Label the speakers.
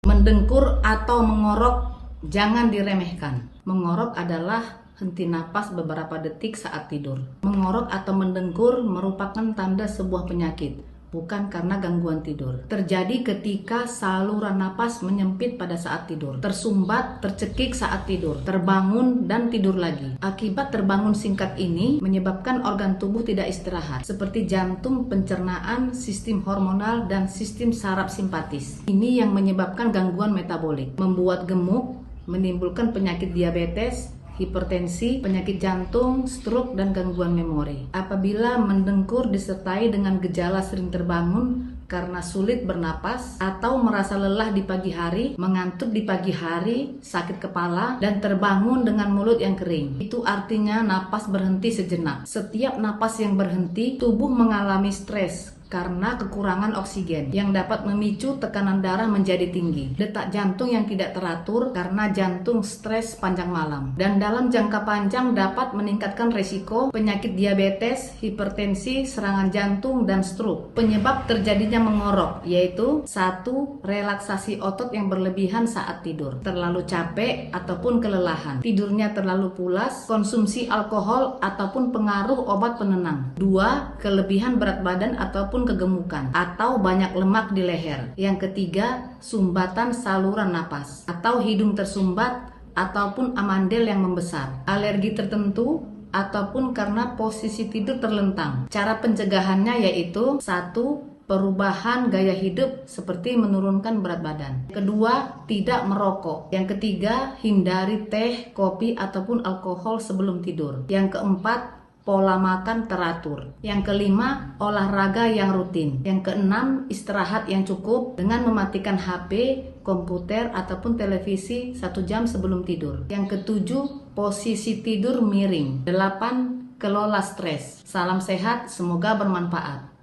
Speaker 1: Mendengkur atau mengorok jangan diremehkan. Mengorok adalah henti napas beberapa detik saat tidur. Mengorok atau mendengkur merupakan tanda sebuah penyakit, bukan karena gangguan tidur. Terjadi ketika saluran napas menyempit pada saat tidur, tersumbat, tercekik saat tidur, terbangun, dan tidur lagi. Akibat terbangun singkat ini menyebabkan organ tubuh tidak istirahat, seperti jantung, pencernaan, sistem hormonal, dan sistem saraf simpatis. Ini yang menyebabkan gangguan metabolik, membuat gemuk, menimbulkan penyakit diabetes, hipertensi, penyakit jantung, stroke, dan gangguan memori. Apabila mendengkur disertai dengan gejala sering terbangun karena sulit bernapas atau merasa lelah di pagi hari, mengantuk di pagi hari, sakit kepala, dan terbangun dengan mulut yang kering, itu artinya napas berhenti sejenak. Setiap napas yang berhenti, tubuh mengalami stres karena kekurangan oksigen yang dapat memicu tekanan darah menjadi tinggi, detak jantung yang tidak teratur karena jantung stres panjang malam, dan dalam jangka panjang dapat meningkatkan resiko penyakit diabetes, hipertensi, serangan jantung, dan stroke. Penyebab terjadinya mengorok yaitu 1. Relaksasi otot yang berlebihan saat tidur, terlalu capek ataupun kelelahan, tidurnya terlalu pulas, konsumsi alkohol ataupun pengaruh obat penenang. 2. Kelebihan berat badan ataupun kegemukan atau banyak lemak di leher. Yang ketiga, sumbatan saluran napas atau hidung tersumbat ataupun amandel yang membesar, alergi tertentu, ataupun karena posisi tidur terlentang. Cara pencegahannya yaitu 1. Perubahan gaya hidup seperti menurunkan berat badan. Kedua, tidak merokok. Yang ketiga, hindari teh, kopi, ataupun alkohol sebelum tidur. Yang keempat, pola makan teratur. Yang kelima, olahraga yang rutin. Yang keenam, istirahat yang cukup dengan mematikan HP, komputer, ataupun televisi 1 jam sebelum tidur. Yang ketujuh, posisi tidur miring. 8. Kelola stres. Salam sehat, semoga bermanfaat.